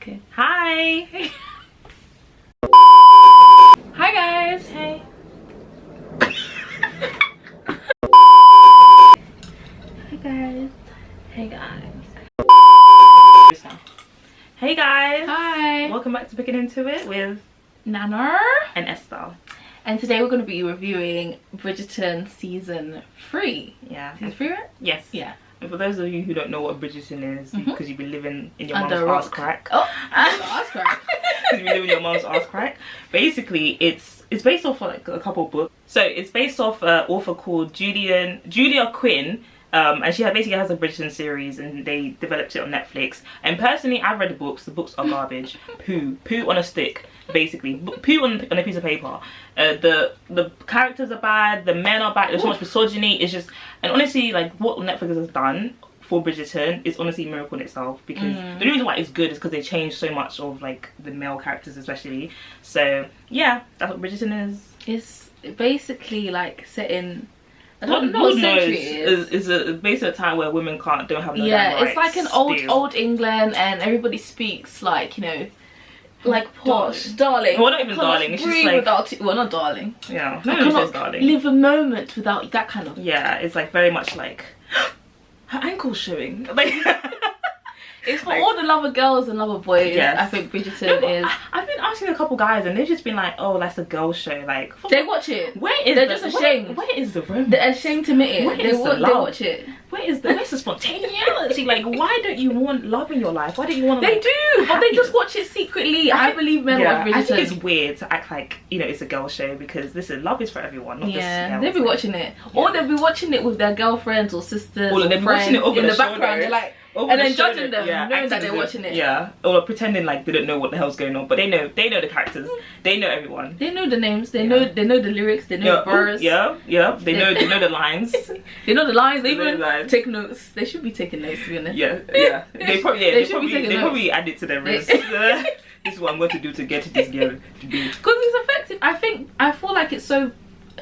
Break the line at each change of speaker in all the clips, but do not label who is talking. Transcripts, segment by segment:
Okay. Hi.
Hi guys.
Hey.
Hey guys.
Hey guys. Hey guys.
Hi.
Welcome back to Pickingintoit with
Nana
and Estelle.
And today we're going to be reviewing Bridgerton season 3.
Yeah.
Season 3, right?
Yes.
Yeah.
And for those of you who don't know what Bridgerton is, because you've been living in your
Under
mum's
a rock.
ass crack.
Oh, ass crack.
Because you've been living in your mum's ass crack. Basically, it's based off of like a couple of books. So it's based off an author called Julia Quinn. And she basically has a Bridgerton series, and they developed it on Netflix. And personally, I've read the books. The books are garbage. Poo on a stick, basically. Poo on a piece of paper. The characters are bad. The men are bad. There's so much misogyny. It's just, and honestly, like what Netflix has done for Bridgerton is honestly a miracle in itself. Because the only reason why it's good is because they changed so much of like the male characters, especially. So yeah, that's what Bridgerton is.
It's basically like set in. I
What
don't know what century
knows
it is.
is basically a time where women don't have no damn
Yeah,
rights
it's like an old England, and everybody speaks like, you know, like posh, darling.
Well, not even
I cannot
darling, it's just
breathe
like-
without well, not darling.
Yeah,
I
no one says
cannot
darling.
live a moment without that kind of.
Yeah, it's like very much like her ankle's showing. Like
It's for
like-
all the lover girls and lover boys.
Yes.
I think Bridgerton is.
I've been asking a couple guys, and they've just been like, "Oh, that's a girl show." Like,
They watch it.
where is
They're
the,
just ashamed.
Where is the romance?
They're ashamed to admit it.
Where
They
is the
they
love?
watch it.
Where's the spontaneity? Like, why don't you want love in your life? Why don't you want?
They
Like,
do, but they
happiness?
just watch it secretly. I believe men watch Bridgerton.
I think it's weird to act like, you know, it's a girl show, because listen, love is for everyone, not
Yeah,
just
they'll be watching it, or they'll be watching it with their girlfriends or sisters
Or
or
they'll be
friends
watching it over
in
the
the background.
shoulder.
They're like,
Over
and
the
then
shoulder,
judging them,
yeah,
knowing that
acting
they're
as
watching it.
Yeah, or pretending like they don't know what the hell's going on, but they know the characters, they know everyone.
They know the names. They
Yeah.
know the lyrics. They know the bars.
Yeah, they know the lines.
They know the lines. They
They know
even
the lines.
take notes. They should be taking notes, to be honest.
Yeah. They probably add it to their wrist. This is what I'm going to do to get this girl to do.
Because it's effective. I feel like it's so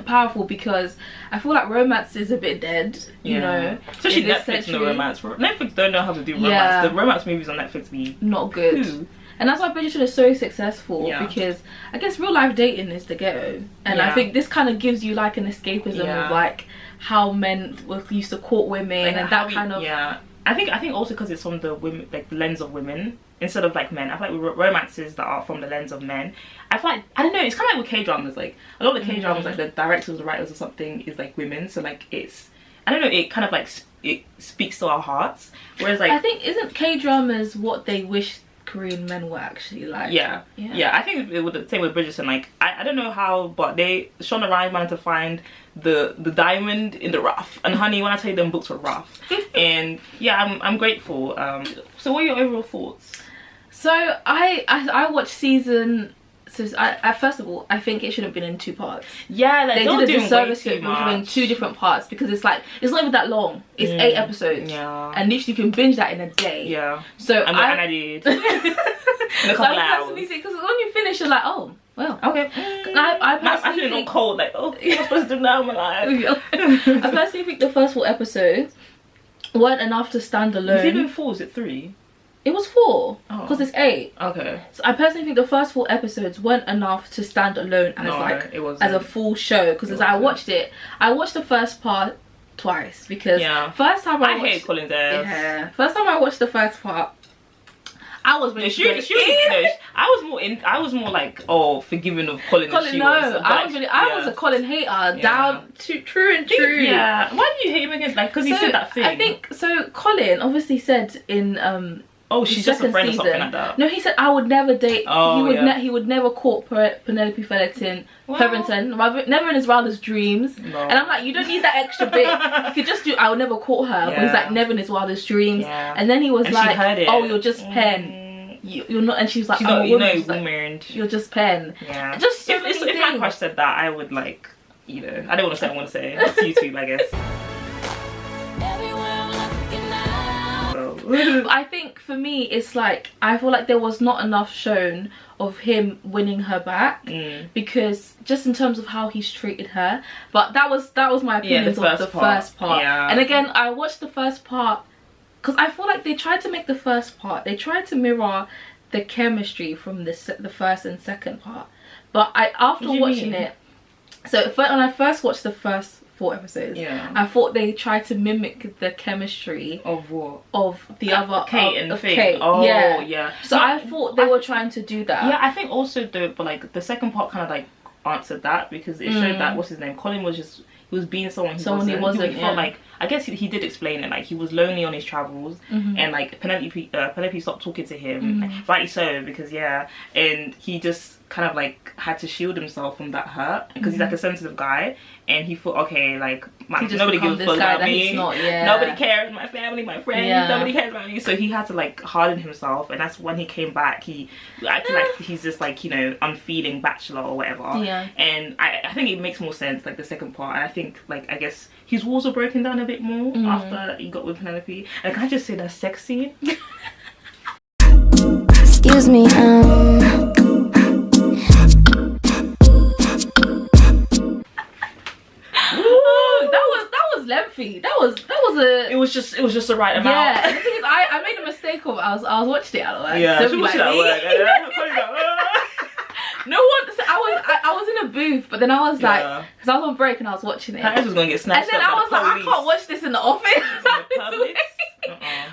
powerful because I feel like romance is a bit dead, you know,
especially
in this
Netflix.
century.
No romance. Netflix don't know how to do romance.
Yeah.
The romance movies on Netflix be
Not good.
poo.
And that's why Bridgerton is so successful,
Yeah.
because I guess real life dating is the ghetto, and I
Yeah.
think this kind of gives you like an escapism
Yeah.
of like how men used to court women,
Like,
and
how
that kind of.
Yeah, I think also because it's from the women, like the lens of women instead of like men. I feel like with romances that are from the lens of men, I feel like, I don't know, it's kind of like with K-dramas. Like a lot of the K-dramas, like the directors, the writers or something is like women, so like it's, I don't know, it kind of like it speaks to our hearts. Whereas like,
I think, isn't K-dramas what they wish Korean men were actually like?
yeah. I think it would the same with Bridgerton. Like I don't know how, but Shonda Rhimes managed to find the diamond in the rough. And honey, when I tell you them books were rough, and yeah, I'm grateful. So what are your overall thoughts?
So I watched season. So first of all, I think it should have been in 2 parts.
Yeah, like,
They
don't
did a
do
disservice
way
to it
too
between
much.
2 different parts, because it's like, it's not even that long. It's 8 episodes.
Yeah.
And literally you can binge that in a day.
Yeah.
So
And I did. In a
So
couple
I
hours.
personally think, because when you finish, you're like, oh, well.
Okay.
I
I'm
personally
actually not
think,
cold. Like, oh, what's supposed to do now in my life?
I personally think the first 4 episodes weren't enough to stand
Is
alone.
it even 4? Is it 3?
It was 4,
Oh.
because it's 8.
Okay.
So I personally think the first 4 episodes weren't enough to stand alone as
No,
like
it wasn't.
as a full show, because as I watched it, I watched the first part twice, because first time I watched,
hate Colin's ass.
yeah, first time I watched the first part, I was really
I was more like, oh, forgiving of Colin.
Colin,
than she
no,
was.
I was a Colin hater, down to true and true.
Yeah. Why do you hate him again? Like, because he said that thing.
I think so. Colin obviously said in
oh,
the
she's just a
second
friend or something
season,
like that.
no, he said I would never date.
Oh,
he would never court Penelope Featherton,
Well.
never in his wildest dreams.
No.
And I'm like, you don't need that extra bit. You could just do I would never court her. But he's like, never in his wildest dreams.
Yeah.
And then he was
And she
like,
heard it.
oh, you're just pen. You're not. And she was like,
She's
I'm
not,
a
you
woman.
know,
She's like,
woman.
you're just pen.
Yeah.
Just so
if
many
my
things.
crush said that, I would like, you know, I don't want to say what I want to say. It's YouTube, I guess.
I think for me, it's like, I feel like there was not enough shown of him winning her back, because just in terms of how he's treated her. But that was my opinions of the first part.
Yeah.
And again, I watched the first part because I feel like they tried to make the first part, they tried to mirror the chemistry from the first and second part. But after watching it, so when I first watched the first 4 episodes, I thought they tried to mimic the chemistry
of what?
Of the other
Kate and
of
Finn.
Kate.
Oh
So I thought they were trying to do that.
Yeah, I think also but like the second part kind of like answered that, because it showed that what's his name, Colin was just, he was being someone he wasn't. He felt like, I guess he did explain it, like he was lonely on his travels, and like Penelope stopped talking to him, like, rightly so, because and he just kind of like had to shield himself from that hurt, because he's like a sensitive guy, and he thought, okay, like nobody gives a fuck about me, nobody cares, my family, my friends, nobody cares about me, so he had to like harden himself, and that's when he came back, he acted like he's just like, you know, unfeeling bachelor or whatever, and I think it makes more sense, like the second part, and I think like, I guess his walls were broken down a bit more after he got with Penelope. And can I just say that sex scene?
Excuse me,
that was lengthy. That was a.
It was just the right amount.
Yeah, and the thing is, I made a mistake of. I was watching it at work.
Yeah, she watched it at work.
No one. So I was in a booth, but then I was like, because I was on break and I was watching it.
That was gonna get snatched.
And then I was like, I can't watch this in the office.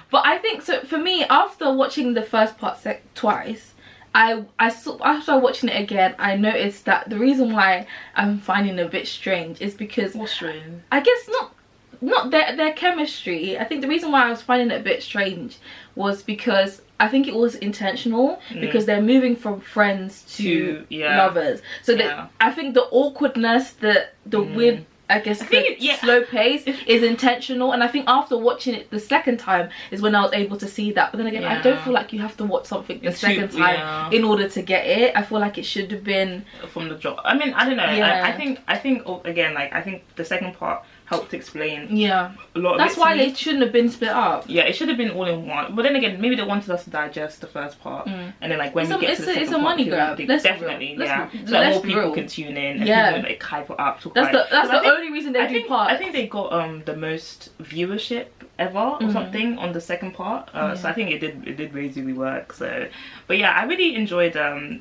But I think so. For me, after watching the first part twice, after watching it again, I noticed that the reason why I'm finding it a bit strange is because,
what's strange?
I guess not their chemistry. I think the reason why I was finding it a bit strange was because I think it was intentional, because they're moving from friends to lovers. So I think the awkwardness, the weird, I guess the slow pace is intentional, and I think after watching it the second time is when I was able to see that. But then again, I don't feel like you have to watch something the second time in order to get it. I feel like it should have been
from the drop. I mean, I don't know. I think again, like, I think the second part helped explain a lot of
that's why they shouldn't have been split up.
Yeah, it should have been all in one. But then again, maybe they wanted us to digest the first part, and then like when we get to the second
it's a money grab.
Definitely, so that more people can tune in, and people like hype it up.
That's the only reason they do part.
I think they got the most viewership ever or something on the second part, so I think it did really work. So, but yeah, I really enjoyed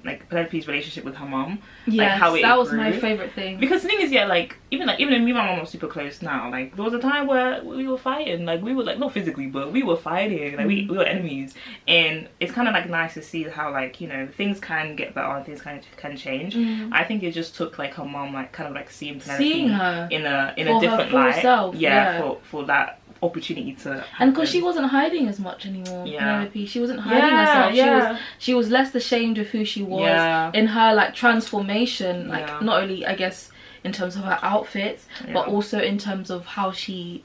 like Penelope's relationship with her mom.
Yeah,
like, how
that was my favorite thing.
Because the thing is, like even me and my mom are super close now. Like there was a time where we were fighting, like we were like, not physically, but we were fighting, like we were enemies, and it's kind of like nice to see how, like, you know, things can get better and things can change. I think it just took like her mom like kind of like seeing her in a different light, for that opportunity to happen.
And because she wasn't hiding as much anymore, Penelope, she wasn't hiding herself. She was less ashamed of who she was in her like transformation, like not only I guess in terms of her outfits, but also in terms of how she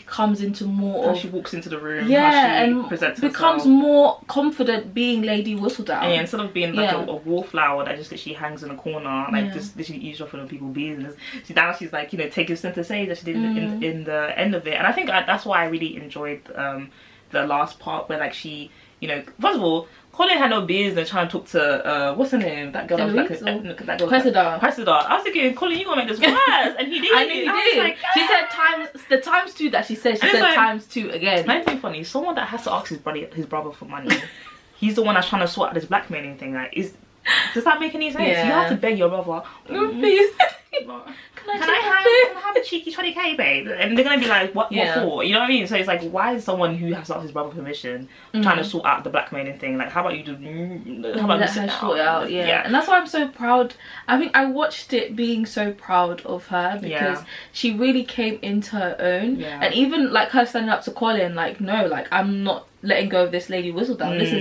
comes into more
how she walks into the room,
how she
and presents
becomes
herself.
More confident being Lady Whistledown.
And instead of being like a wallflower that just literally hangs in a corner, like just literally eavesdropping on people's business, she's like, you know, taking center stage that she did in the end of it. And I think that's why I really enjoyed the last part, where like she, you know, first of all, Colin had no business trying to talk to what's her name? That girl
Cressida.
I was thinking, Colin, you gonna make this worse, and he did.
I knew he did. Like, she said times 2 that she said. She said like, times 2 again.
Anything funny? Someone that has to ask his brother for money. He's the one that's trying to sort out this blackmailing thing. Like, does that make any sense? You have to beg your brother, please. Can I have a cheeky 20k, babe? And they're gonna be like, what for? You know what I mean? So it's like, why is someone who has to ask his brother permission trying to sort out the blackmailing thing? Like, how about you let her
sort it out? And that's why I'm so proud. I think I watched it being so proud of her, because she really came into her own. And even like her standing up to Colin, like, no, like, I'm not letting go of this Lady Whistledown. This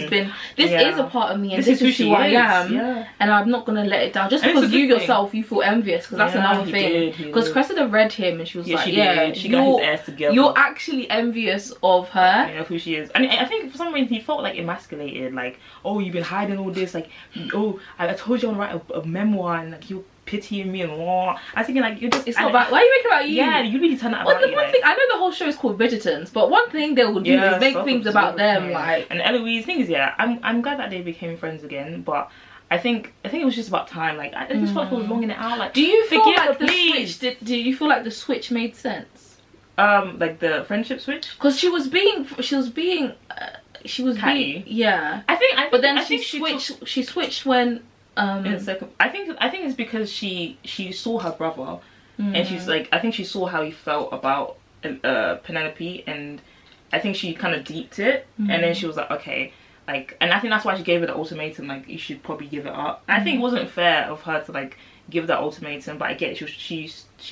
is a part of me, and this is who I am, and I'm not gonna let it down just because you yourself you feel envious, because that's another thing. Because Cressida read him and she was like, she got his ass together. You're actually envious of her.
Of who she is. And I think for some reason he felt like emasculated, like, oh, you've been hiding all this, like, oh, I told you I want to write a memoir, and like you pitying me and all. I was thinking, like, you're just,
it's not about, why are you making about you?
Yeah, you really turn that about you.
One thing, I know the whole show is called Bridgerton, but one thing they will do is make things about them, like.
And Eloise, thing is, I'm glad that they became friends again, but I think it was just about time. Like, I just felt like I was longing it out. Like,
do you feel like the switch? Do you feel like the switch made sense?
Like the friendship switch?
Because she was being she was
catty.
Yeah.
I think
but then
she
switched when
I think it's because she saw her brother, and she's like, I think she saw how he felt about Penelope, and I think she kind of deeped it, and then she was like, okay, like, and I think that's why she gave her the ultimatum, like, you should probably give it up. And I think it wasn't fair of her to like give that ultimatum, but I get it. She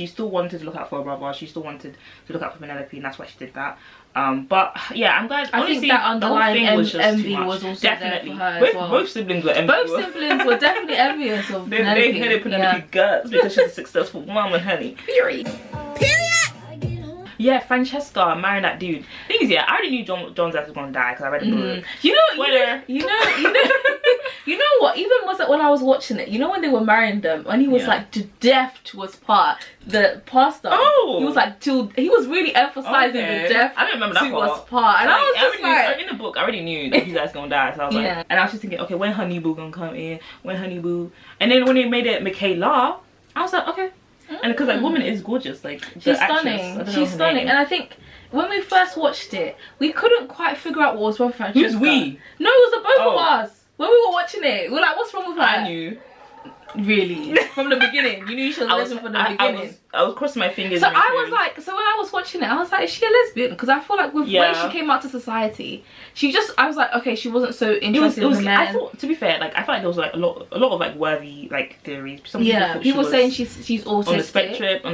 still wanted to look out for her brother. She still wanted to look out for Penelope, and that's why she did that. But yeah, I'm glad.
I
honestly,
think that underlying envy
was
also
definitely
there for her as well.
Both siblings were envious.
Both siblings were definitely envious of Penelope.
They hated Penelope guts because she's a successful mom and honey.
Period.
Yeah, Francesca marrying that dude. Thing is, yeah, I already knew John's dad was gonna die because I read the book.
You know what? Even when I was watching it, you know when they were marrying them, when he was like to death to his part, the pastor.
Oh,
he was like he was really emphasizing the death.
I don't remember that
to his part, and I was just like,
in the book, I already knew that you guys gonna die. So I was like, and I was just thinking, okay, when Honey Boo gonna come in? When Honey Boo? And then when they made it Michaela, I was like, okay. And because like woman is gorgeous, like
she's stunning. She's stunning, and I think when we first watched it, we couldn't quite figure out what was wrong with Francesca.
Who's we?
No, it was the both of us. When we were watching it, we were like, "What's wrong with her?"
I knew.
Really, from the beginning, you knew she was a lesbian from the beginning.
I was crossing my fingers.
So I was like, so when I was watching it, I was like, is she a lesbian? Because I feel like with when she came out to society, I was like, okay, she wasn't so interested in the men.
I thought, to be fair, like I felt like there was like a lot of like worthy like theories. Some
people saying she's autistic.
On the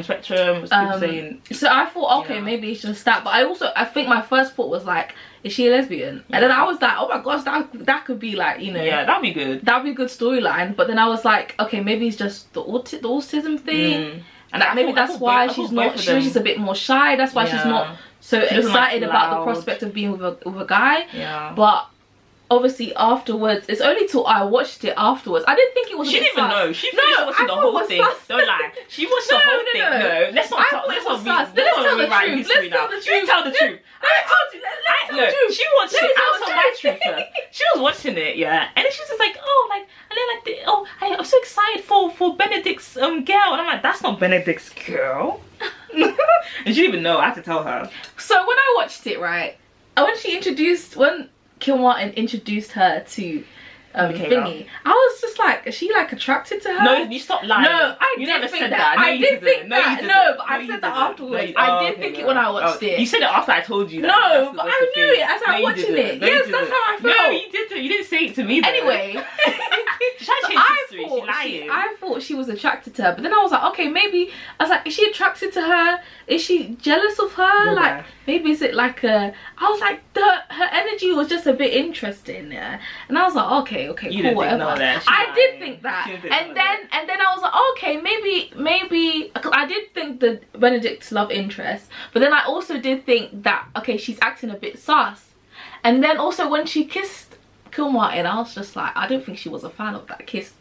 spectrum. People saying.
So I thought, okay, maybe it's just that. But I think my first thought was like, is she a lesbian? And then I was like, oh my gosh, that could be like, you know.
Yeah, that'd be good.
That'd be a good storyline. But then I was like, okay, maybe it's just the autism thing. And maybe that's why she's a bit more shy. That's why she's not so excited about the prospect of being with a guy.
Yeah.
But obviously afterwards, it's only till I watched it afterwards. I didn't think it was.
She didn't even know. She finished watching the whole thing. Don't lie. She watched the whole thing. No, let's not talk. Let's not rewrite history now. You tell the truth. She watched it. I'll tell my truth first. She was watching it, yeah, and then she was just like, oh, like, and then like, I'm so excited for Benedict's girl, and I'm like, that's not Benedict's girl. And she didn't even know. I had to tell her.
So when I watched it, right, when Kill Martin introduced her to thingy, I was just like, is she like attracted to her?
No, you stop lying.
No, I did think that. I did think that. No, but I said that afterwards. I did think it when I watched it.
You said it after I told you that.
No, but I knew it as I was watching it. Yes, that's how I felt.
No, you didn't. You didn't say it to me though.
Anyway, I thought she was attracted to her, but then I was like, okay, maybe. I was like, is she attracted to her? Is she jealous of her? Like, maybe is it like I was like, her energy was just a bit interesting, yeah. And I was like, okay, cool, whatever. I did think that, and then I was like, okay, maybe. Cause I did think the Benedict's love interest, but then I also did think that, okay, she's acting a bit sus. And then also when she kissed Kill Martin, I was just like, I don't think she was a fan of that kiss,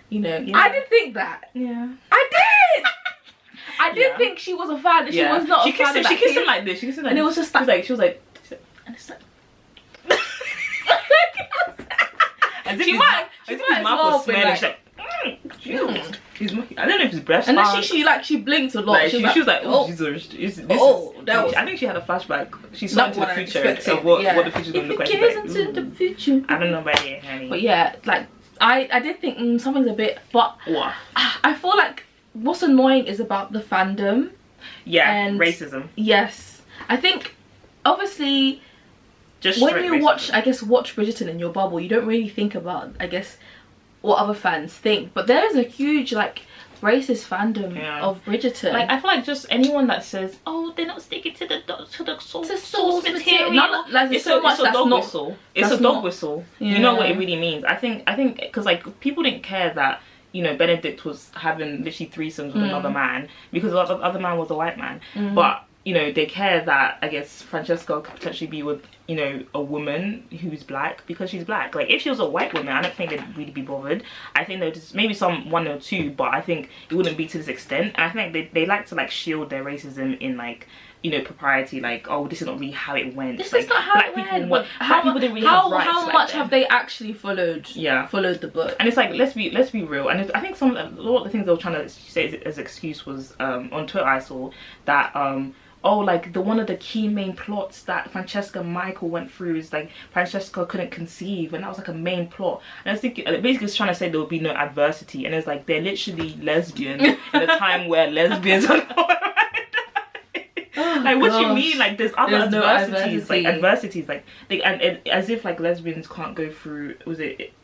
you know. Yeah. I did think that.
Yeah.
I did. I did think she was a fan. She was not a fan of that.
She kissed him like this. She kissed him like this.
And it was just like,
she was like, and it's like. His mouth was smelling. She's like, I don't know if his breast.
And then she blinked a lot.
Like, she was like, oh, I think she had a flashback. She saw into the future of what the future's gonna look like.
Into the future.
I don't know about it, honey.
But yeah, like I did think something's a bit, but I feel like what's annoying is about the fandom.
Yeah, and racism.
Yes, I think obviously. Just when you watch Bridgerton in your bubble, you don't really think about, I guess, what other fans think. But there is a huge like racist fandom of Bridgerton.
Like I feel like just anyone that says, "Oh, they're not sticking to the source material," it's a dog whistle. It's a dog whistle. You know what it really means. I think because like people didn't care that, you know, Benedict was having literally threesomes with another man because the other man was a white man, but. You know, they care that, I guess, Francesca could potentially be with, you know, a woman who's black because she's black. Like, if she was a white woman, I don't think they'd really be bothered. I think they'd just, maybe one or two, but I think it wouldn't be to this extent. And I think they like to, like, shield their racism in, like, you know, propriety, like, oh, this is not really how it went.
This
like,
is not how it went.
Black people didn't really have rights.
How much have they actually followed the book?
And it's like, let's be real. And I think a lot of the things they were trying to say as excuse was, on Twitter I saw that oh, like one of the key main plots that Francesca and Michael went through is like Francesca couldn't conceive, and that was like a main plot. And I was thinking, basically it's trying to say there would be no adversity, and it's like they're literally lesbian in a time where lesbians are not. Like, what do you mean? Like, there's other adversities, like adversities, like as if like lesbians can't go through, was it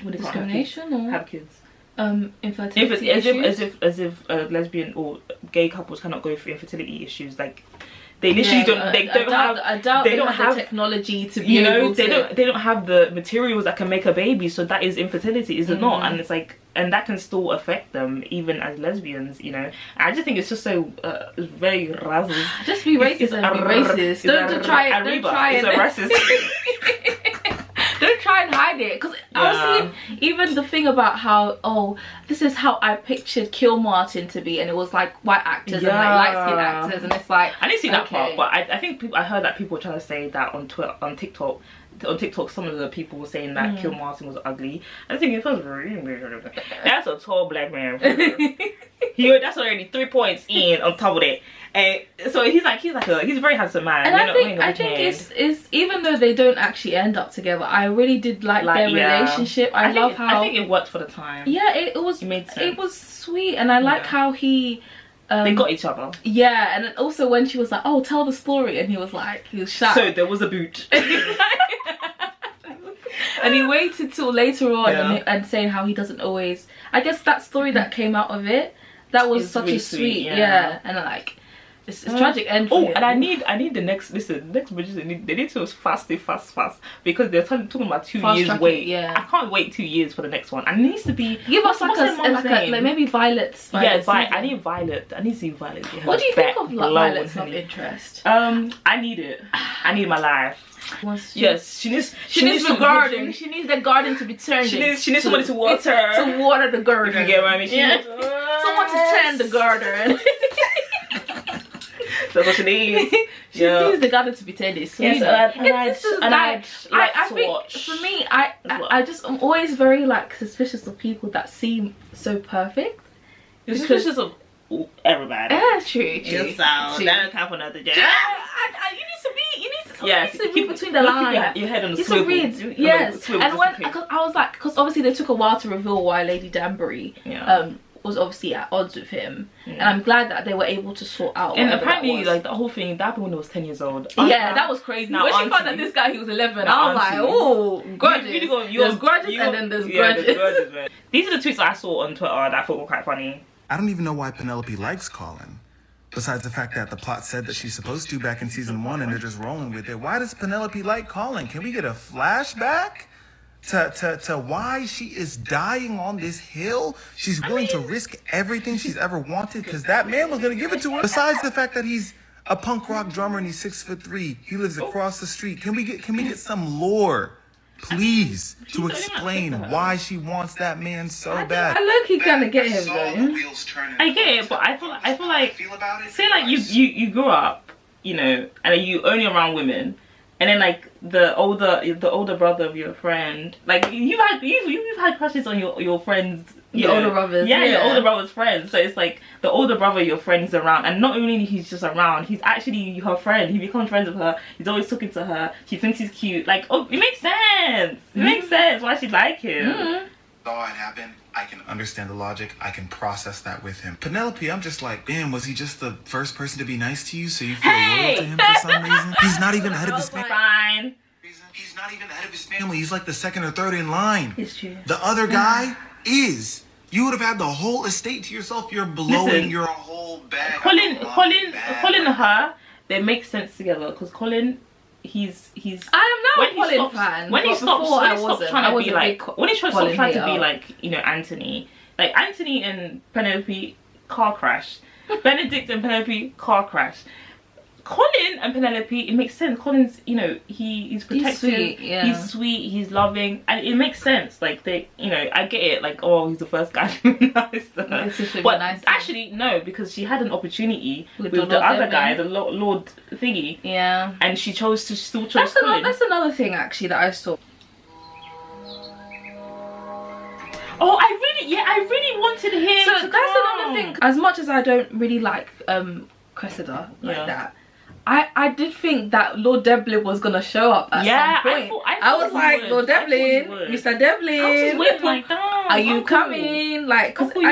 discrimination or
have kids?
Infertility
as if lesbian or gay couples cannot go through infertility issues. Like, they literally don't. They don't have
the technology to be able to.
They don't have the materials that can make a baby. So that is infertility, is it not? And it's like, and that can still affect them even as lesbians. You know, and I just think it's just so it's very racist.
Just be racist and be racist. Don't try it. Don't try it.
It's a racist.
Don't try and hide it, because honestly, even the thing about how, oh, this is how I pictured Kill Martin to be, and it was like white actors and like light-skinned actors, and it's like,
I didn't see that part, but I think I heard that people were trying to say that on Twitter, on TikTok, some of the people were saying that Kill Martin was ugly. I think it was really, that's a tall black man. That's already 3 points in on top of it. And so he's a very handsome man.
And I think it's even though they don't actually end up together, I really did like their relationship. I love how,
I think it worked for the time.
Yeah, it made sense. It was sweet, and I like how he.
They got each other.
Yeah, and also when she was like, "Oh, tell the story," and he was shocked.
So there was a boot.
And he waited till later on and saying how he doesn't always. I guess that story that came out of it, that was such a sweet, and like. It's tragic end.
And I need the next Bridgerton. They need to fast, because they're talking about 2 years wait.
Yeah,
I can't wait 2 years for the next one. And it needs to be
give us like maybe Violet's.
I need Violet. I need to see Violet.
What do you think of Violet's love interest?
I need it. I need my life. Yes, she needs
the garden. She needs the garden to be turned.
She needs somebody to water
the garden.
If you get what I mean.
Someone to tend the garden.
That's what she needs.
She needs the garden to be tended. So I think for me, I'm always very like suspicious of people that seem so perfect.
You're suspicious of everybody.
Yeah, true.
That don't count for nothing.
You need to read between the lines.
Your head on the swivel.
Yes. And when I was like, because obviously they took a while to reveal why Lady Danbury was obviously at odds with him, and I'm glad that they were able to sort out.
And apparently, like the whole thing, that happened when I was 10 years old.
That was crazy. When she found out this guy, he was 11, I was like, oh, grudges. There's grudges, and then there's grudges.
These are the tweets I saw on Twitter that I thought were quite funny.
I don't even know why Penelope likes Colin. Besides the fact that the plot said that she's supposed to back in season 1 and they're just rolling with it. Why does Penelope like Colin? Can we get a flashback to why she is dying on this hill? She's willing to risk everything she's ever wanted because that man was going to give it to her. Besides the fact that he's a punk rock drummer and he's 6'3", he lives across the street. Can we get some lore? Please, to explain why she wants that man so bad.
I look, he gonna get him though.
I get it, but I feel like, say like you grew up, you know, and you only around women, and then like the older brother of your friend, like you've had crushes on your friends.
Your older brothers.
Yeah, your older brother's friends. So it's like the older brother your friend's around, and not only he's just around, he's actually her friend. He becomes friends with her. He's always talking to her. She thinks he's cute. Like, oh, it makes sense. It makes sense why she like him.
All had happened. I can understand the logic. I can process that with him. Penelope, I'm just like, damn, was he just the first person to be nice to you, so you feel loyal to him for some reason? He's not even ahead of his family. He's not even ahead of his family. He's like the second or third in line.
It's true.
The other guy is. You would have had the whole estate to yourself. You're blowing your whole bag.
Colin and her, they make sense together because Colin, he's.
I am now a Colin fan.
When he stops trying to be like, you know, Anthony. Like Anthony and Penelope, car crash. Benedict and Penelope, car crash. Colin and Penelope, it makes sense. Colin's, you know, he's protective, he's sweet, he's loving, and it makes sense. Like, they, you know, I get it. Like, oh, he's the first guy to be nice to her. But actually, no, because she had an opportunity with the other guy, the Lord thingy.
Yeah.
And she chose to still chose Colin.
That's another thing, actually, that I saw.
Oh, I really wanted him.
So that's another thing. As much as I don't really like Cressida like that, I did think that Lord Devlin was gonna show up at some point. I was like, Lord Devlin, Mr. Devlin,
I was just waiting like,
are you coming? Like, cause
you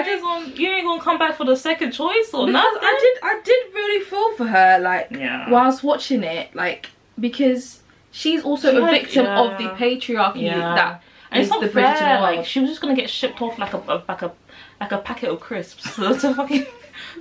ain't gonna come back for the second choice or nothing.
I did really feel for her, like, whilst watching it, like, because she's also a victim of the patriarchy that.
And it's not fair. Like, she was just gonna get shipped off like a packet of crisps to fucking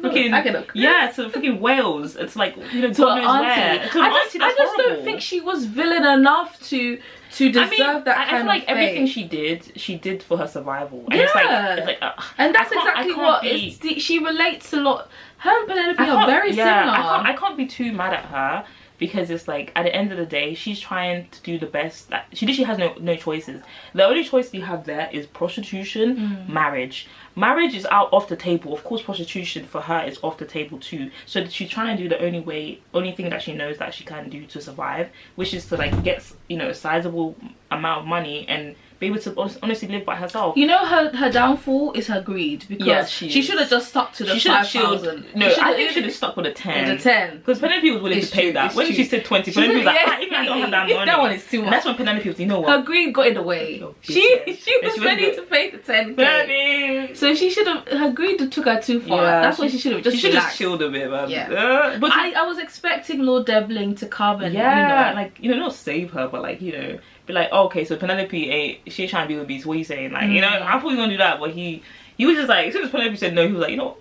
to fucking Wales. It's like, you know,
to an auntie. I just don't think she was villain enough to deserve that kind of fate.
I feel like everything she did for her survival. And it's like
and that's exactly what she relates a lot. Her and Penelope are very similar.
I can't be too mad at her. Because it's like, at the end of the day, she's trying to do the best. Like, she literally has no choices. The only choice you have there is prostitution, marriage. Marriage is off the table. Of course, prostitution for her is off the table too. So she's trying to do the only thing that she knows that she can do to survive, which is to like get, you know, a sizable amount of money and be able to honestly live by herself.
You know, her downfall is her greed, because she should have just stuck to the 5,000.
No, I think she should have stuck with a 10.
The 10.
Because Penelope was willing to pay that. When she said 20, Penelope was like, even I don't have that money.
That one is too much.
And that's when Penelope was, you know what?
Her greed got in the way. She was ready to pay the 10k. So she should have, her greed took her too far. That's why she should have just relaxed.
Chilled a bit, man.
But I was expecting Lord Devlin to come and,
like, you know, not save her, but like, you know, be like, oh, okay, so Penelope she's trying to be with Beast, what are you saying? Like, you know, I thought he was gonna do that, but he was just like, as soon as Penelope said no, he was like, you know,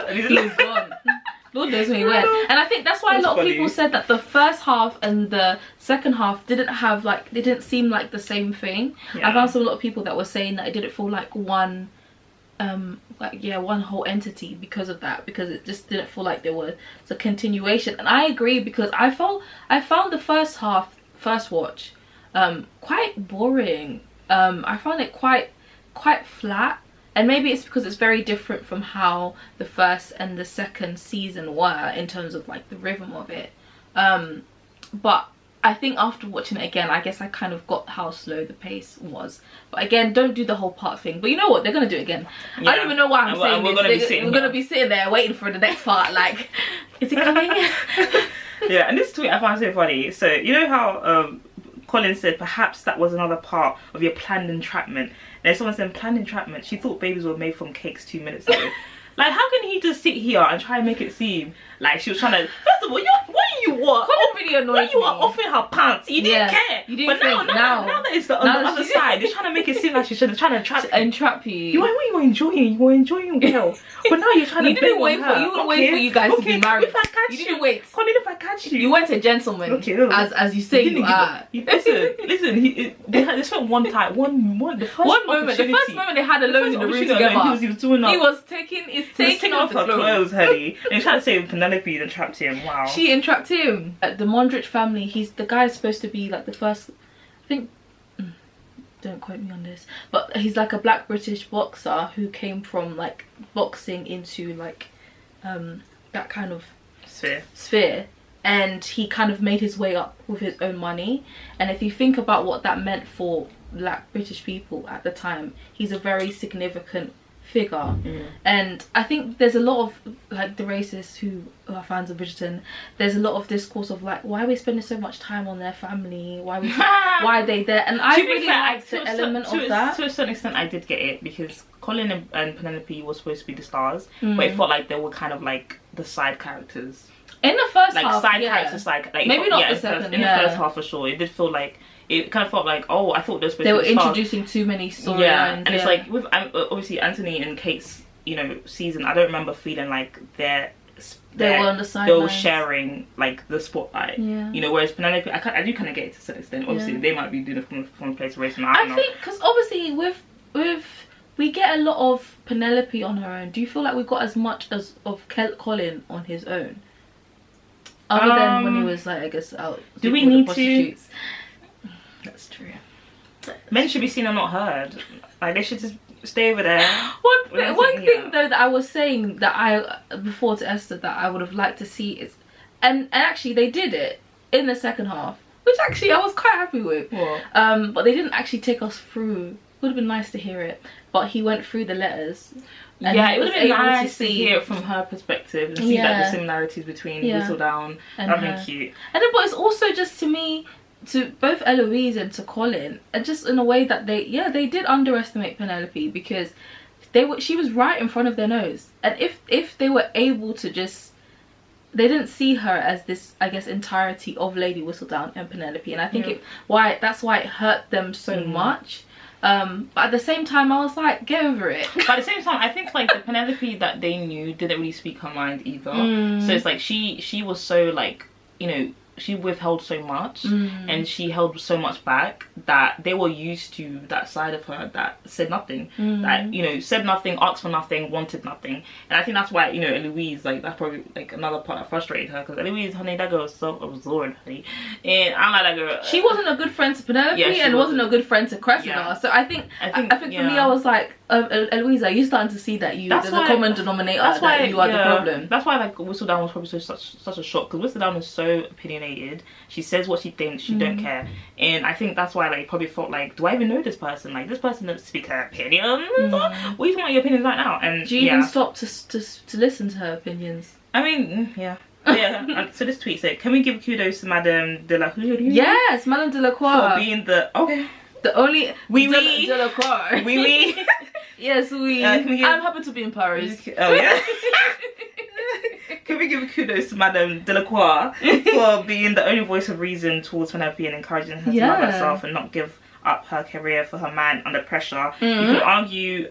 and
he was gone. Lord knows where he went. And I think that's why a lot of people said that the first half and the second half didn't have, like, they didn't seem like the same thing. I found a lot of people that were saying that it didn't feel like one one whole entity because of that, because it just didn't feel like there was a continuation. And I agree, because I found the first watch quite boring. I found it quite flat, and maybe it's because it's very different from how the first and the second season were in terms of like the rhythm of it. But I think after watching it again, I guess I kind of got how slow the pace was. But again, don't do the whole part thing. But you know what? They're gonna do it again. I don't even know why I'm saying this. We're gonna be sitting there waiting for the next part. Like, is it coming?
And this tweet I found so funny. So you know how Colin said perhaps that was another part of your planned entrapment. And someone said planned entrapment. She thought babies were made from cakes 2 minutes ago. Like, how can he just sit here and try and make it seem like she was trying to... First of all,
Colin really annoyed me.
You were offering her pants. You didn't care.
You didn't
but now that it's on the other side, they're trying to make it seem like she's trying to entrap you. You were enjoying well. But now you're trying to...
You didn't wait for you guys to be married.
If I catch
you didn't wait.
Colin, if I catch you...
You weren't a gentleman, as you say you are.
Listen, they spent one moment. The first moment
they had alone in the room together, he was taking off her clothes,
honey. And he's trying to say Penelope entrapped him. Wow.
She entrapped him. The Mondrich family, the guy's supposed to be like the first, I think, don't quote me on this, but he's like a black British boxer who came from like boxing into like that kind of sphere, and he kind of made his way up with his own money. And if you think about what that meant for black British people at the time, he's a very significant figure. And I think there's a lot of like the racists who are fans of Bridgerton, there's a lot of discourse of like, why are we spending so much time on their family, why are they there? And I really liked the element of that.
To a certain extent I did get it, because Colin and Penelope were supposed to be the stars, but it felt like they were kind of like the side characters
in the first
like
half,
characters, like
maybe not the second.
In the first half for sure, it did feel like, it kind of felt like, oh, I thought they were
introducing too many storylines.
And it's like with obviously Anthony and Kate's, you know, season, I don't remember feeling like they were on the side. They were sharing like the spotlight. You know, whereas Penelope, I do kind of get it to a certain extent. Obviously, they might be doing it from a place of race, and I
think because obviously with we get a lot of Penelope on her own. Do you feel like we got as much as of Colin on his own? Other than when he was like, I guess, out.
Do we need
to? That's true.
Men should be seen and not heard. Like, they should just stay over there.
One thing though that I was saying that before to Esther that I would have liked to see is, and actually they did it in the second half, which actually I was quite happy with.
What?
But they didn't actually take us through. Would have been nice to hear it, but he went through the letters.
And yeah, it would have been nice to hear it from her perspective and see like the similarities between Whistledown and her. Cute. And
then, but it's also just to me, to both Eloise and to Colin, and just in a way that they did underestimate Penelope, because she was right in front of their nose, and if they were able to just, they didn't see her as this, I guess, entirety of Lady Whistledown and Penelope, and I think that's why it hurt them so much. But at the same time I was like, get over it.
But at the same time I think like the Penelope that they knew didn't really speak her mind either. So it's like she was so like, you know, she withheld so much and she held so much back that they were used to that side of her that said nothing, that, you know, said nothing, asked for nothing, wanted nothing. And I think that's why, you know, Eloise, like, that's probably like another part that frustrated her, because Eloise, honey, that girl is so absorbed, honey, and I'm like that girl.
She wasn't a good friend to Penelope, and wasn't a good friend to Cressida. So I think for me, I was like, Eloise, are you starting to see that there's a common denominator, that you are the problem?
That's why like Whistledown was probably such a shock, because Whistledown is so opinionated. She says what she thinks, she don't care. And I think that's why like probably felt like, do I even know this person? Like, this person doesn't speak her opinions. What are you talking about your opinions right now? And
do you even stop to listen to her opinions?
I mean, so this tweet said, can we give kudos to Madame de la
Yes, Madame de la Croix,
for being the
only
de
la Croix. Yes, I'm happy to be in Paris.
Oh yeah. Can we give kudos to Madame Delacroix for being the only voice of reason towards Penelope and encouraging her to love herself and not give up her career for her man under pressure. You can argue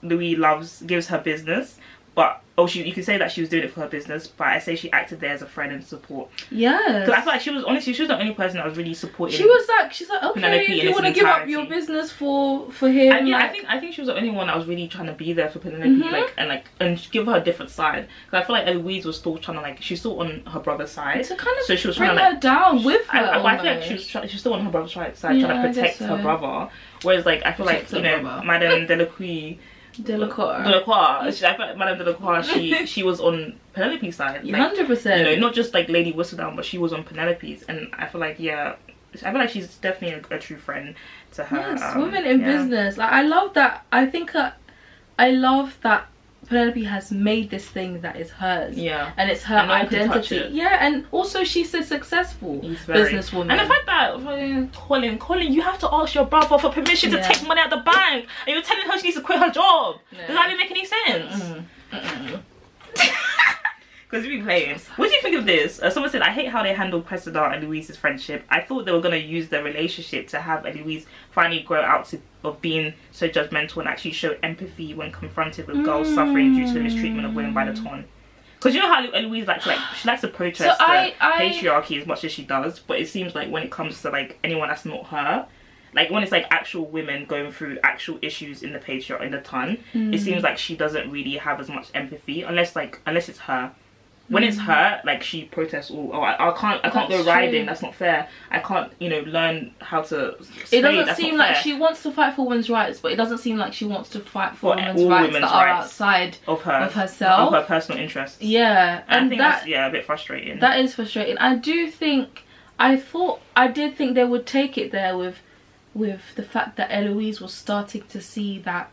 Louis gives her business, but you could say that she was doing it for her business, but I say she acted there as a friend and support. Yeah, because I feel like she was the only person that was really supporting.
She's like, okay, Penelope, if you want to give up your business for him.
And yeah, I think she was the only one that was really trying to be there for Penelope, and give her a different side. Because I feel like Eloise was still trying to, like, she's still on her brother's side,
to kind of
so she was
bring
trying to,
her down with her.
I feel like she's still on her brother's side, trying to protect her brother. Whereas like I feel like, you know, Madame Delacroix.
Delacroix.
I feel like Madame Delacroix, she was on Penelope's side.
100%.
You know, not just like Lady Whistledown, but she was on Penelope's, and I feel like she's definitely a true friend to her.
Yes, women in business. Like, I love that. I think I love that Penelope has made this thing that is hers. Yeah. And it's her identity. Yeah, and also she's a successful businesswoman.
And the fact that Colin, you have to ask your brother for permission to take money out the bank, and you're telling her she needs to quit her job. Does that even make any sense? Because we playing. What do you think of this? Someone said, I hate how they handled Cressida and Louise's friendship. I thought they were going to use their relationship to have Eloise finally grow out of being so judgmental and actually show empathy when confronted with girls suffering due to the mistreatment of women by the ton. Because you know how Eloise she likes to protest patriarchy as much as she does, but it seems like when it comes to like anyone that's not her, like when it's like actual women going through actual issues in the patriarchy in the ton, it seems like she doesn't really have as much empathy unless it's her. When it's her, like, she protests I can't go riding, that's not fair. I can't, you know, learn how to stay,
it doesn't seem like she wants to fight for women's rights, but it doesn't seem like she wants to fight for women's rights that are outside of herself,
of her personal interests.
Yeah,
and I think that's a bit frustrating.
That is frustrating. I did think they would take it there with the fact that Eloise was starting to see that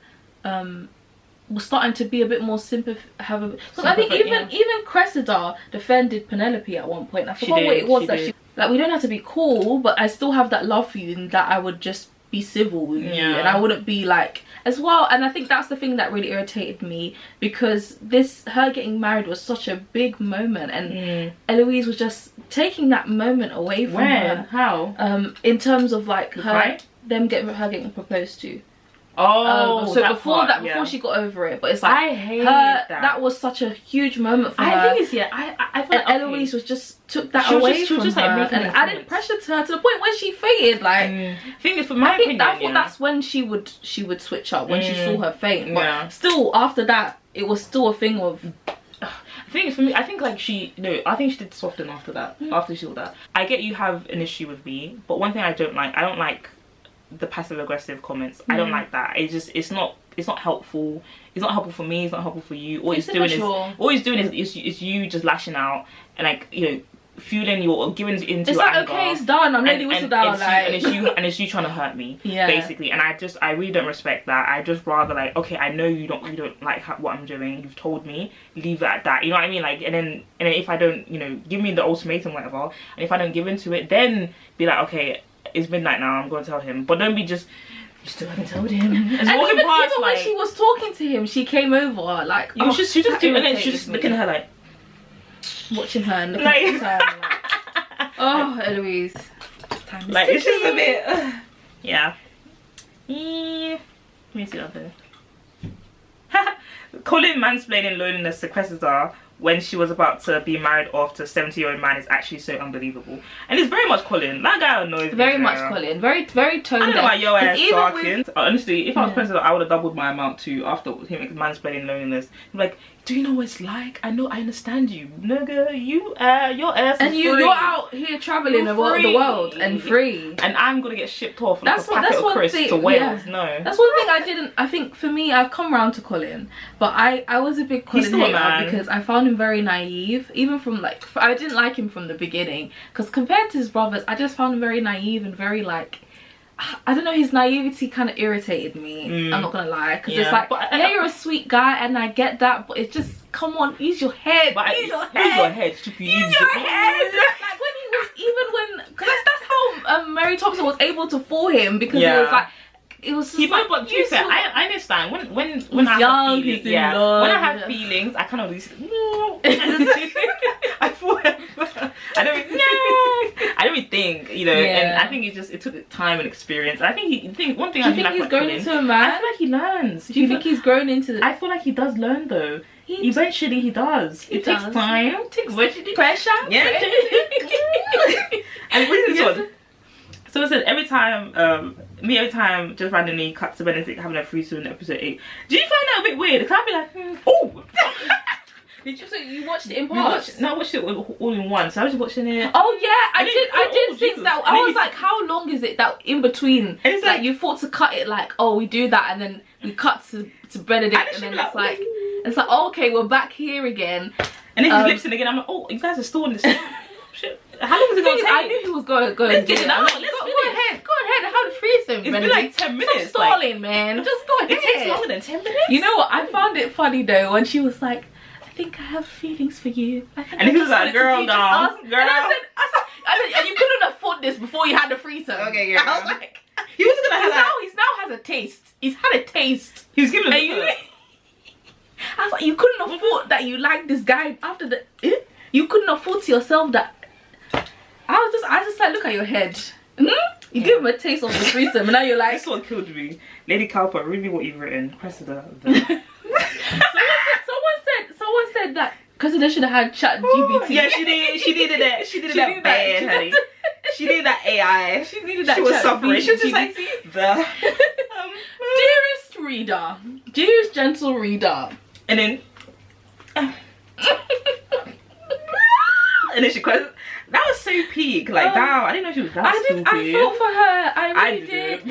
was starting to be a bit more because I think even Cressida defended Penelope at one point. I forgot what it was that like, we don't have to be cool, but I still have that love for you, and that I would just be civil with you, and I wouldn't be like as well. And I think that's the thing that really irritated me, because her getting married was such a big moment, and Eloise was just taking that moment away from her.
How?
In terms of like her getting proposed to.
So
before she got over it, but it's like
I hate that
was such a huge moment for her.
I think it's I feel like
Eloise was just took that away from her, like, and added pressure to her to the point where she fainted. Like, I thought that's when she would switch up, when she saw her faint. But still, after that, it was still a thing of.
The thing is, for me, I think like I think she did soften after that. After she saw that, I get you have an issue with me, but one thing I don't like the passive aggressive comments. I don't like that. It's not helpful. It's not helpful for me. It's not helpful for you. All he's doing is you just lashing out and like, you know, fueling your, giving into
it's
your
like,
anger.
okay, it's done. I'm ready whistle down.
And it's you trying to hurt me, basically. And I really don't respect that. I just rather like, okay, I know you don't like what I'm doing. You've told me, leave it at that. You know what I mean? Like, and then if I don't, you know, give me the ultimatum, whatever. And if I don't give into it, then be like, okay, it's midnight now. I'm going to tell him. But don't be just. You still haven't told him. And
even when she was talking to him, she came over like.
She was just and then she just looking at her like.
Watching her and looking at her like, oh, Eloise.
Like, it's just a bit. Yeah. Let me see nothing. Colin mansplaining loneliness to Cressida when she was about to be married off to a 70-year-old man is actually so unbelievable. And it's very much Colin. That guy annoys me.
Very much Colin. Very tone deaf.
I don't know why your ass talking. Honestly, if I was president, I would have doubled my amount too after him mansplaining loneliness. I'm like, do you know what it's like? I understand you. Nigga, your ass is free.
You're out here travelling the world and free.
And I'm gonna get shipped off like a packet of crisps to Wales. Yeah. No.
That's one thing I think for me, I've come round to Colin. But I was a big Colin hater because I found him very naive. Even from like, I didn't like him from the beginning. Because compared to his brothers, I just found him very naive and very like, I don't know, his naivety kind of irritated me. I'm not gonna lie, because it's like, you're a sweet guy and I get that, but it's just, come on, use your head. Use your head. Like when he was, even when, because that's how Mary Thompson was able to fool him, because it was like, it was just like,
but to be fair, I understand when I have feelings, when I have feelings, I kind of I don't really think, you know, and I think it took time and experience. And I think one thing I feel like
he's grown into a man.
I feel like he learns.
Do you think he's grown into?
I feel like he does learn though. Eventually he does. It takes time. It takes
pressure.
Yeah. And what is this one? So it said every time just randomly cut to Benedict having a threesome in episode 8. Do you find that a bit weird? Because I'd be like, oh.
Did you? So you watched it in parts?
No, I watched it all in one. So I was just watching it.
Oh yeah, I did think that. I was like, how long is it that in between? And it's like you thought to cut it like, oh, we do that, and then we cut to Benedict, and then it's like, oh, okay, we're back here again.
And then he's lip-syncing again. I'm like, oh, you guys are still on this. Shit. How long is it going to take?
I knew he was going to
get it.
Go ahead, have the threesome.
It's been like 10 minutes.
Stop stalling, man. Just go ahead.
It takes longer than 10 minutes.
You know what? I found it funny though when she was like, I think I have feelings for you.
And he was like, girl, no.
And I said, and you couldn't afford this before you had the threesome.
Okay, girl.
I was like,
he wasn't going to have that.
He now has a taste. He's had a taste.
He was giving a
I was like, you couldn't afford that you like this guy after the... You couldn't afford to yourself that... I just like, look at your head. You give him a taste of the threesome and now you're like...
This one killed me. Lady Cowper, read me what you've written. Cressida.
Someone said that Cressida should have had ChatGPT.
Yeah, she did. She needed it. She needed that bad, honey. She needed that AI.
She needed that.
She was suffering. She was just like the
dearest reader, dearest gentle reader,
and then and then she questioned. That was so peak. Like, wow, I didn't know she was that stupid.
I felt for her. I really did.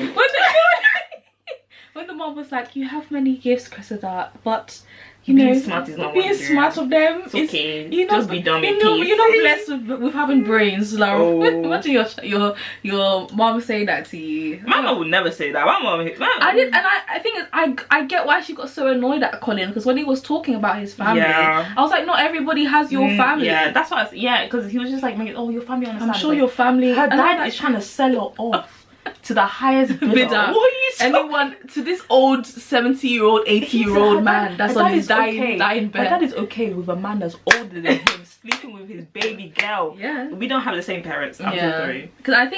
When the mom was like, "You have many gifts, Cressida, but."
Being smart is not
being smart of them.
It's okay.
Just
be dumb in
peace. You're not blessed with having brains, Laura. Oh. Imagine your mom saying that to you.
My mom would never say that.
I think I get why she got so annoyed at Colin, because when he was talking about his family, I was like, not everybody has your family.
Yeah, that's why. Because he was just like, oh, your family.
I'm sure your family.
Her dad is trying to sell her off to the highest bidder. What are you
anyone to this old 70-year-old, 80-year-old man that's on his dying bed.
My dad is okay with a man that's older than him sleeping with his baby girl.
Yeah,
we don't have the same parents. I'm so sorry.
Because I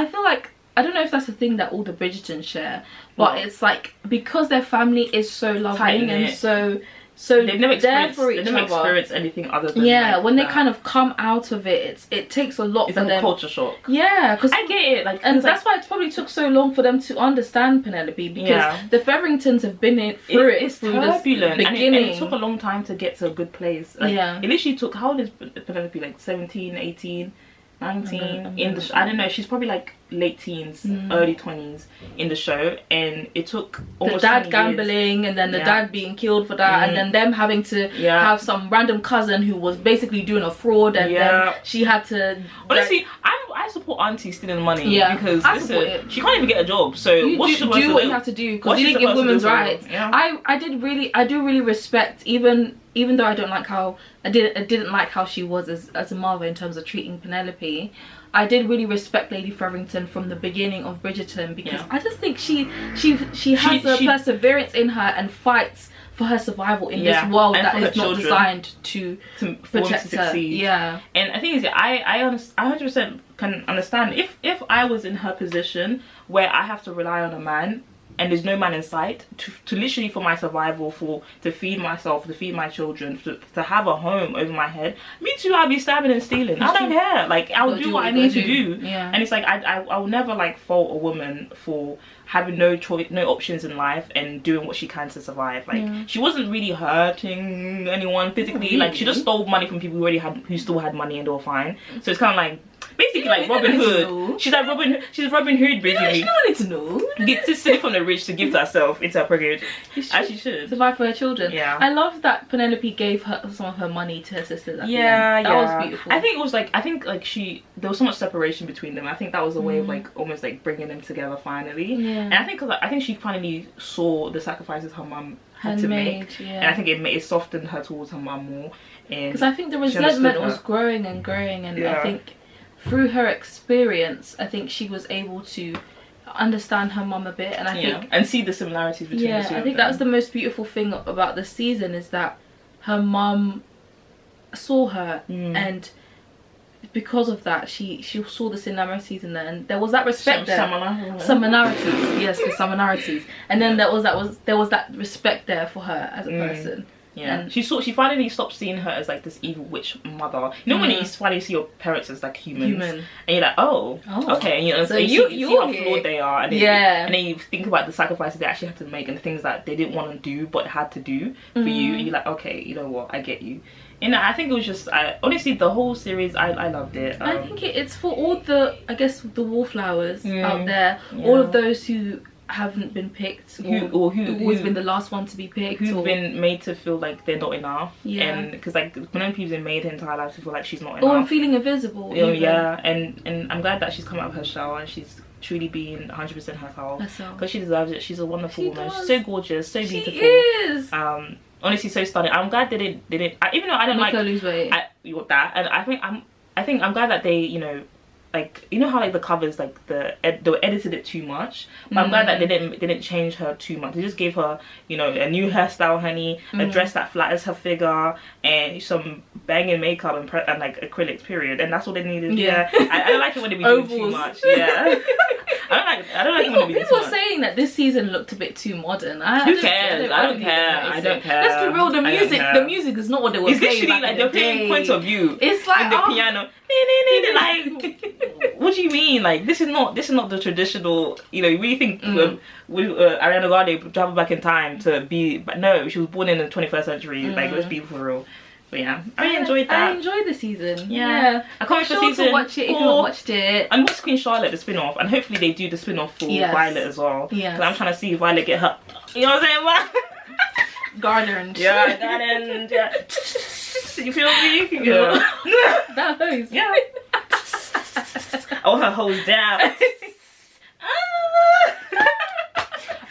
feel like, I don't know if that's a thing that all the Bridgerton share, but it's like, because their family is so loving and so So
they've never
they're for each
experienced, they've never
other.
experienced anything other than
Yeah,
like,
when they
that.
kind of come out of it, it takes a lot
It's
for
like
them.
a culture shock.
Yeah, because
I get it. Like,
and
it's
that's why it probably took so long for them to understand Penelope, because
Yeah.
the Featheringtons have been through it
It's
through
turbulent,
this
and
beginning.
it took a long time to get to a good place. Like,
Yeah.
it literally took, how old is Penelope? Like 17, 18, 19 in the I don't know. She's probably like late teens, early 20s in the show, and it took almost
the dad
20
gambling
years.
and then the
Yeah.
dad being killed for that, and then them having to have some random cousin who was basically doing a fraud, and then she had to
honestly I support Auntie stealing money, because
I support it.
she can't even get a job, so
you
what's
do what you have to do, because you didn't give women's rights. I do really respect, even though I don't like how I didn't like how she was as a mother in terms of treating Penelope. I did really respect Lady Featherington from the beginning of Bridgerton, because I just think she has the perseverance in her and fights for her survival in this world that is not designed to protect her. Yeah,
and I think I 100% can understand if I was in her position where I have to rely on a man and there's no man in sight to literally for my survival, to feed myself, to feed my children, to have a home over my head. Me too, I'll be stabbing and stealing. I don't care. Like, I'll do what I need to do.
Yeah.
And it's like I will never like fault a woman for having no choice, no options in life, and doing what she can to survive. Like, she wasn't really hurting anyone physically.
Really?
Like, she just stole money from people who still had money, and they were fine. So it's kind of like basically like Robin Hood. She's like Robin Hood basically.
She don't need to know.
Get to steal from the rich to give to herself into her pocket, as she should.
Survive for her children.
Yeah.
I love that Penelope gave her some of her money to her sisters at the
Yeah,
end. That was beautiful.
I think it was like there was so much separation between them. I think that was a way of like almost like bringing them together finally.
Yeah.
And I think she finally saw the sacrifices her mum had to make,
yeah.
and I think it softened her towards her mum more.
Because I think the resentment was growing and growing, and I think through her experience, I think she was able to understand her mum a bit, and I think
and see the similarities between the two.
I think that's the most beautiful thing about this season, is that her mum saw her, and because of that she saw the similarities in there, and there was that respect there. Similarities, yes, the similarities, and then there was that respect there for her as a person.
Yeah, and she finally stopped seeing her as like this evil witch mother. You know when you finally see your parents as like humans, and you're like, oh, okay, and you know, so you see how flawed they are, and then you think about the sacrifices they actually had to make and the things that they didn't want to do but had to do for you. And you're like, okay, you know what, I get you. And I think it was just, honestly, the whole series, I loved it.
I think it's for all the, I guess, the wallflowers out there, all of those who haven't been picked, who've always been the last one to be picked,
who've been made to feel like they're not enough.
Yeah,
and because like Penelope's been made her entire life to feel like she's not enough.
Or I'm feeling invisible.
Yeah, and I'm glad that she's come out of her shell and she's truly being 100% herself, because she deserves it. She's a wonderful woman. She's so gorgeous, so beautiful.
She is.
Honestly, so stunning. I'm glad they didn't even though I don't
make her lose weight.
And I think I'm glad that they, you know, like, you know how like the covers, like they edited it too much, but I'm glad that they didn't change her too much. They just gave her, you know, a new hairstyle, honey, a dress that flatters her figure, and some banging makeup and like acrylics, period. And that's all they needed. Yeah, I don't like it when they be doing too much. Yeah. I don't like when they be doing too much.
People saying that this season looked a bit too modern.
Who cares? I don't care.
Let's be real. The music is not what they were saying.
It's literally like they're playing points of view.
It's like
in the piano. Like, what do you mean? Like, this is not the traditional. You know, you really think Ariana Grande traveled back in time to be? But no, she was born in the 21st century. Like, let's be for real. But yeah, I really enjoyed that.
I enjoyed the season.
Yeah. I can't wait for season
to watch it if you haven't watched it.
And watch Queen Charlotte, the spin-off, and hopefully they do the spin-off for Violet as well. Yeah. Because I'm trying to see Violet get her. You know what I'm saying?
Garnered.
Yeah, garnered. Yeah. You feel me? Yeah.
That hose.
Yeah. Oh, her hose down.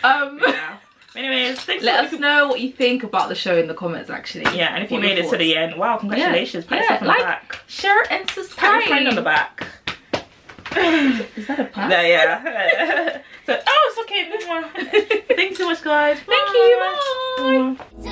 Yeah.
Anyways,
let us know what you think about the show in the comments, actually.
Yeah, and if you made it to the end, wow, congratulations. Pat yourself on the back.
Share and subscribe.
Pat your friend on the back.
Is that a pat?
Yeah. So, it's okay. Thank you so much, guys.
Thank you. Bye.